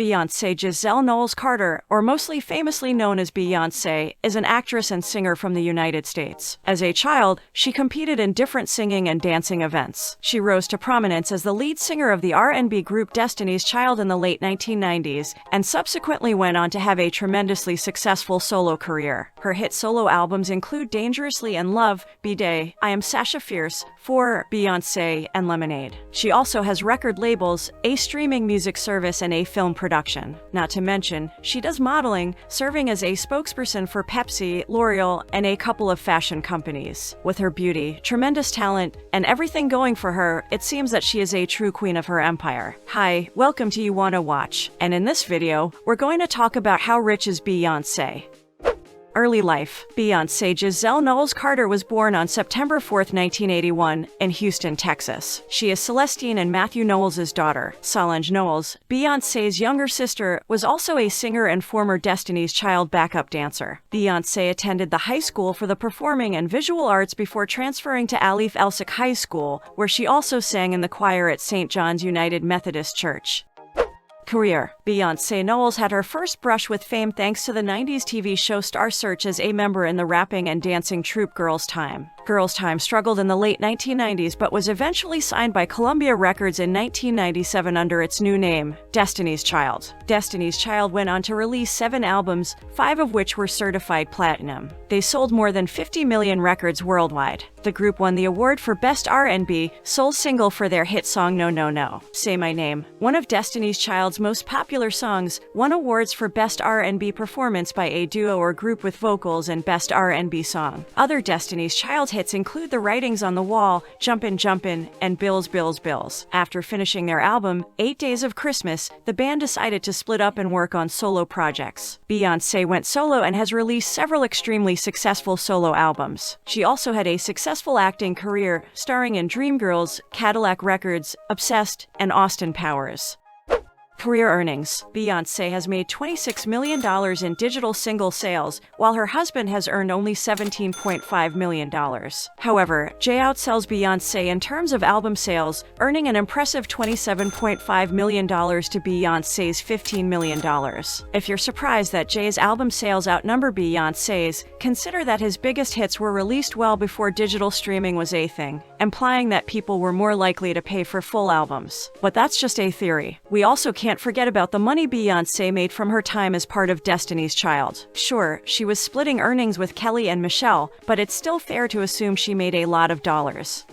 Beyoncé Giselle Knowles-Carter, or mostly famously known as Beyoncé, is an actress and singer from the United States. As a child, she competed in different singing and dancing events. She rose to prominence as the lead singer of the R&B group Destiny's Child in the late 1990s, and subsequently went on to have a tremendously successful solo career. Her hit solo albums include Dangerously and Love, B-Day, I Am Sasha Fierce, For, Beyoncé, and Lemonade. She also has record labels, a streaming music service, and a film production. Not to mention, she does modeling, serving as a spokesperson for Pepsi, L'Oreal, and a couple of fashion companies. With her beauty, tremendous talent, and everything going for her, it seems that she is a true queen of her empire. Hi, welcome to YouWannaWatch, and in this video, we're going to talk about how rich is Beyoncé. Early life. Beyoncé Giselle Knowles-Carter was born on September 4, 1981, in Houston, Texas. She is Celestine and Matthew Knowles' daughter. Solange Knowles, Beyoncé's younger sister, was also a singer and former Destiny's Child backup dancer. Beyoncé attended the High School for the Performing and Visual Arts before transferring to Alif Elsik High School, where she also sang in the choir at St. John's United Methodist Church. Career. Beyoncé Knowles had her first brush with fame thanks to the 90s TV show Star Search as a member in the rapping and dancing troupe Girls' Tyme. Girls' Tyme struggled in the late 1990s but was eventually signed by Columbia Records in 1997 under its new name, Destiny's Child. Destiny's Child went on to release 7 albums, 5 of which were certified platinum. They sold more than 50 million records worldwide. The group won the award for Best R&B Soul Single for their hit song No No No. Say My Name, one of Destiny's Child's most popular songs, won awards for Best R&B Performance by a Duo or Group with Vocals and Best R&B Song. Other Destiny's Child hits include The Writings on the Wall, Jumpin' Jumpin', and Bills Bills Bills. After finishing their album, 8 Days of Christmas, the band decided to split up and work on solo projects. Beyoncé went solo and has released several extremely successful solo albums. She also had a successful acting career, starring in Dreamgirls, Cadillac Records, Obsessed, and Austin Powers. Career earnings. Beyoncé has made $26 million in digital single sales, while her husband has earned only $17.5 million. However, Jay outsells Beyoncé in terms of album sales, earning an impressive $27.5 million to Beyoncé's $15 million. If you're surprised that Jay's album sales outnumber Beyoncé's, consider that his biggest hits were released well before digital streaming was a thing, implying that people were more likely to pay for full albums. But that's just a theory. We also can't forget about the money Beyoncé made from her time as part of Destiny's Child. Sure, she was splitting earnings with Kelly and Michelle, but it's still fair to assume she made a lot of dollars.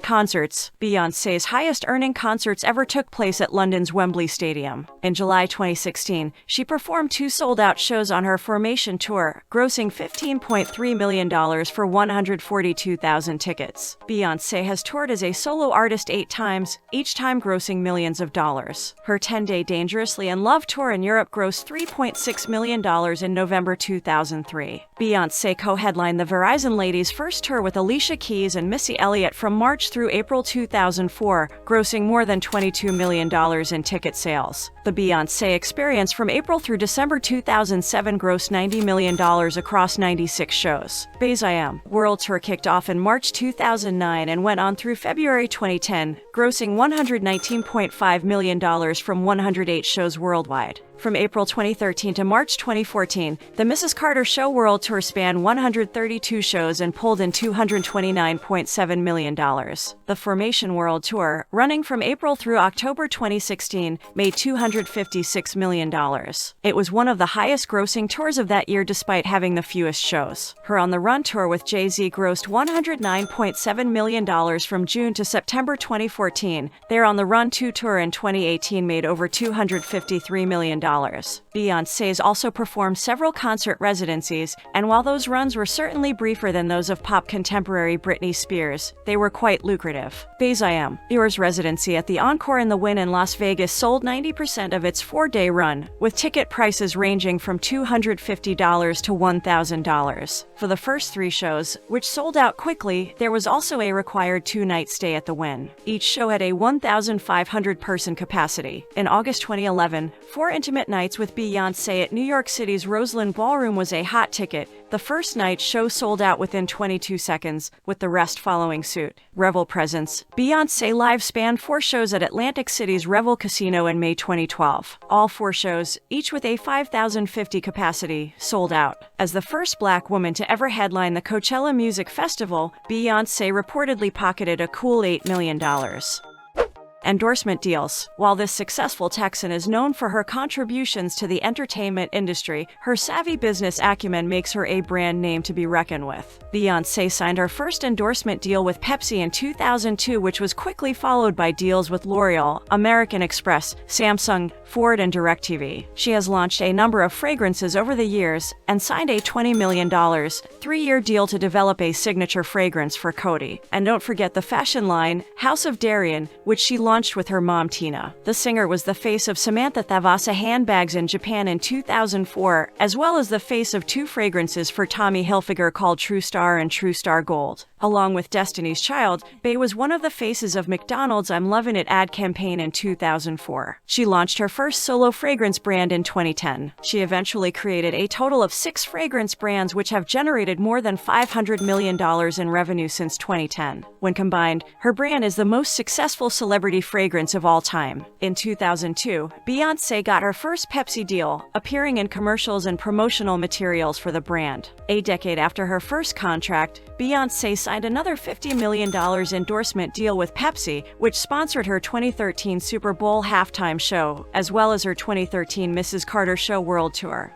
Concerts. Beyoncé's highest-earning concerts ever took place at London's Wembley Stadium. In July 2016, she performed 2 sold-out shows on her Formation tour, grossing $15.3 million for 142,000 tickets. Beyoncé has toured as a solo artist 8 times, each time grossing millions of dollars. Her 10-day Dangerously in Love tour in Europe grossed $3.6 million in November 2003. Beyoncé co-headlined the Verizon Ladies' first tour with Alicia Keys and Missy Elliott from March through April 2004, grossing more than $22 million in ticket sales. The Beyoncé Experience from April through December 2007 grossed $90 million across 96 shows. Beyoncé World Tour kicked off in March 2009 and went on through February 2010, grossing $119.5 million from 108 shows worldwide. From April 2013 to March 2014, the Mrs. Carter Show World Tour spanned 132 shows and pulled in $229.7 million. The Formation World Tour, running from April through October 2016, made $256 million. It was one of the highest-grossing tours of that year despite having the fewest shows. Her On the Run tour with Jay-Z grossed $109.7 million from June to September 2014. Their On the Run 2 tour in 2018 made over $253 million. Beyoncé's also performed several concert residencies, and while those runs were certainly briefer than those of pop contemporary Britney Spears, they were quite lucrative. Beyoncé's residency at the Encore in the Wynn in Las Vegas sold 90% of its 4-day run, with ticket prices ranging from $250 to $1,000. For the first 3 shows, which sold out quickly, there was also a required 2-night stay at the Wynn. Each show had a 1,500-person capacity. In August 2011, 4 intimate nights with Beyoncé at New York City's Roseland Ballroom was a hot ticket, The first night show sold out within 22 seconds, with the rest following suit. Revel presence. Beyoncé Live spanned 4 shows at Atlantic City's Revel Casino in May 2012. All 4 shows, each with a 5,050 capacity, sold out. As the first Black woman to ever headline the Coachella Music Festival, Beyoncé reportedly pocketed a cool $8 million. Endorsement deals. While this successful Texan is known for her contributions to the entertainment industry, her savvy business acumen makes her a brand name to be reckoned with. Beyoncé signed her first endorsement deal with Pepsi in 2002, which was quickly followed by deals with L'Oreal, American Express, Samsung, Ford, and DirecTV. She has launched a number of fragrances over the years and signed a $20 million, 3-year deal to develop a signature fragrance for Coty. And don't forget the fashion line, House of Darien, which she launched with her mom Tina. The singer was the face of Samantha Thavassa handbags in Japan in 2004, as well as the face of 2 fragrances for Tommy Hilfiger called True Star and True Star Gold. Along with Destiny's Child, Bey was one of the faces of McDonald's I'm Lovin' It ad campaign in 2004. She launched her first solo fragrance brand in 2010. She eventually created a total of 6 fragrance brands which have generated more than $500 million in revenue since 2010. When combined, her brand is the most successful celebrity fragrance of all time. In 2002, Beyoncé got her first Pepsi deal, appearing in commercials and promotional materials for the brand. A decade after her first contract, Beyoncé signed another $50 million endorsement deal with Pepsi, which sponsored her 2013 Super Bowl halftime show, as well as her 2013 Mrs. Carter Show World Tour.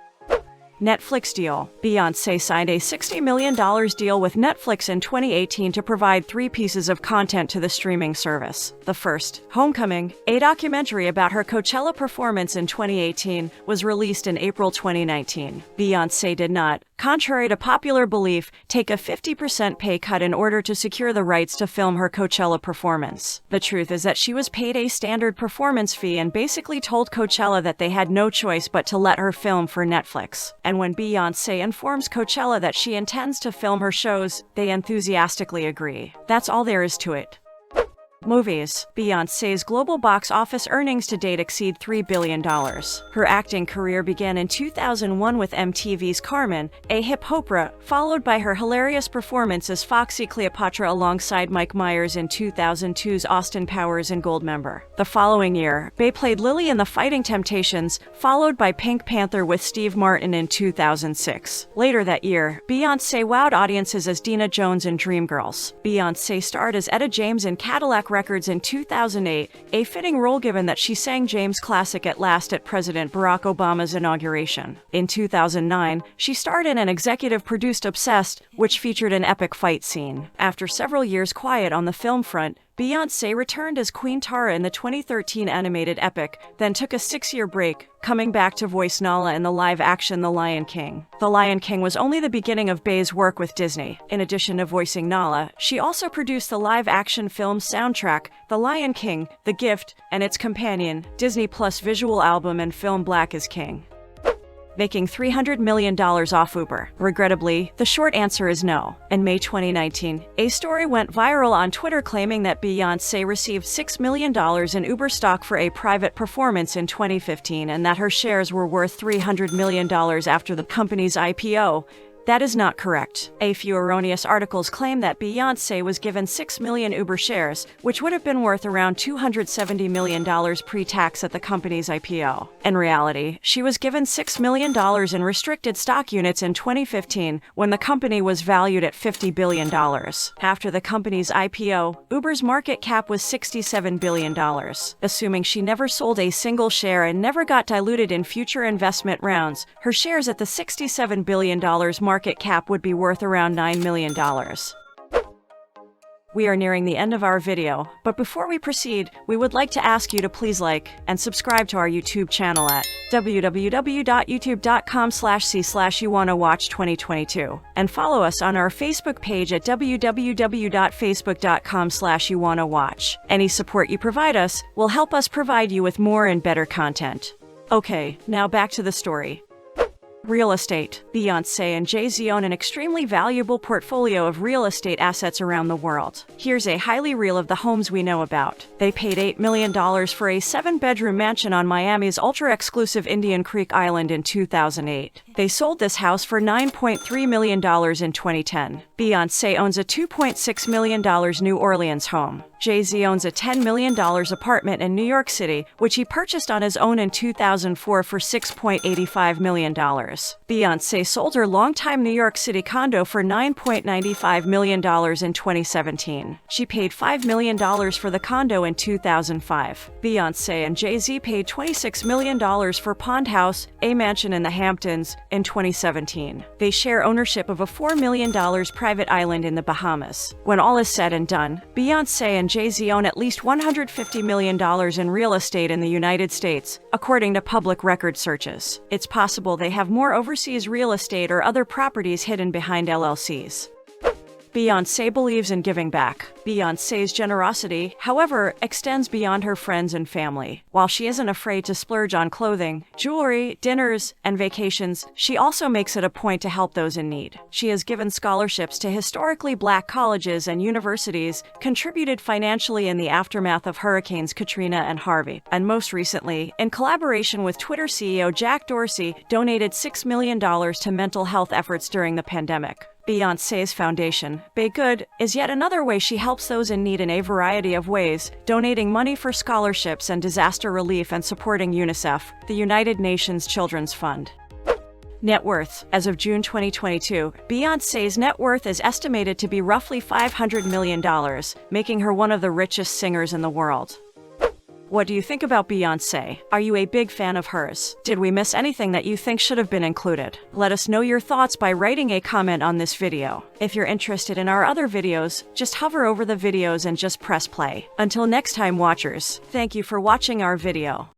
Netflix deal. Beyoncé signed a $60 million deal with Netflix in 2018 to provide 3 pieces of content to the streaming service. The first, Homecoming, a documentary about her Coachella performance in 2018, was released in April 2019. Beyoncé did not, contrary to popular belief, take a 50% pay cut in order to secure the rights to film her Coachella performance. The truth is that she was paid a standard performance fee and basically told Coachella that they had no choice but to let her film for Netflix. And when Beyoncé informs Coachella that she intends to film her shows, they enthusiastically agree. That's all there is to it. Movies. Beyoncé's global box office earnings to date exceed $3 billion. Her acting career began in 2001 with MTV's Carmen, a hip opera, followed by her hilarious performance as Foxy Cleopatra alongside Mike Myers in 2002's Austin Powers and Goldmember. The following year, Bey played Lily in The Fighting Temptations, followed by Pink Panther with Steve Martin in 2006. Later that year, Beyoncé wowed audiences as Dina Jones in Dreamgirls. Beyoncé starred as Etta James in Cadillac Records in 2008, a fitting role given that she sang James' classic At Last at President Barack Obama's inauguration. In 2009, she starred in and executive-produced Obsessed, which featured an epic fight scene. After several years quiet on the film front, Beyoncé returned as Queen Tara in the 2013 animated epic, then took a 6-year break, coming back to voice Nala in the live-action The Lion King. The Lion King was only the beginning of Bey's work with Disney. In addition to voicing Nala, she also produced the live-action film soundtrack, The Lion King, The Gift, and its companion, Disney Plus visual album and film Black is King. Making $300 million off Uber? Regrettably, the short answer is no. In May 2019, a story went viral on Twitter claiming that Beyoncé received $6 million in Uber stock for a private performance in 2015 and that her shares were worth $300 million after the company's IPO. That is not correct. A few erroneous articles claim that Beyoncé was given 6 million Uber shares, which would have been worth around $270 million pre-tax at the company's IPO. In reality, she was given $6 million in restricted stock units in 2015 when the company was valued at $50 billion. After the company's IPO, Uber's market cap was $67 billion. Assuming she never sold a single share and never got diluted in future investment rounds, her shares at the $67 billion market cap would be worth around $9 million. We are nearing the end of our video, but before we proceed, we would like to ask you to please like and subscribe to our YouTube channel at www.youtube.com/c/YouWannaWatch2022 and follow us on our Facebook page at www.facebook.com/YouWannaWatch. Any support you provide us will help us provide you with more and better content. Okay, now back to the story. Real estate. Beyoncé and Jay-Z own an extremely valuable portfolio of real estate assets around the world. Here's a highly real of the homes we know about. They paid $8 million for a 7-bedroom mansion on Miami's ultra-exclusive Indian Creek Island in 2008. They sold this house for $9.3 million in 2010. Beyoncé owns a $2.6 million New Orleans home. Jay-Z owns a $10 million apartment in New York City, which he purchased on his own in 2004 for $6.85 million. Beyoncé sold her longtime New York City condo for $9.95 million in 2017. She paid $5 million for the condo in 2005. Beyoncé and Jay-Z paid $26 million for Pond House, a mansion in the Hamptons, in 2017. They share ownership of a $4 million private island in the Bahamas. When all is said and done, Beyoncé and Jay-Z own at least $150 million in real estate in the United States, according to public record searches. It's possible they have more overseas real estate or other properties hidden behind LLCs. Beyoncé believes in giving back. Beyoncé's generosity, however, extends beyond her friends and family. While she isn't afraid to splurge on clothing, jewelry, dinners, and vacations, she also makes it a point to help those in need. She has given scholarships to historically Black colleges and universities, contributed financially in the aftermath of Hurricanes Katrina and Harvey, and most recently, in collaboration with Twitter CEO Jack Dorsey, donated $6 million to mental health efforts during the pandemic. Beyoncé's foundation, Be Good, is yet another way she helps those in need in a variety of ways, donating money for scholarships and disaster relief and supporting UNICEF, the United Nations Children's Fund. Net worth. As of June 2022, Beyoncé's net worth is estimated to be roughly $500 million, making her one of the richest singers in the world. What do you think about Beyoncé? Are you a big fan of hers? Did we miss anything that you think should have been included? Let us know your thoughts by writing a comment on this video. If you're interested in our other videos, just hover over the videos and just press play. Until next time, watchers, thank you for watching our video.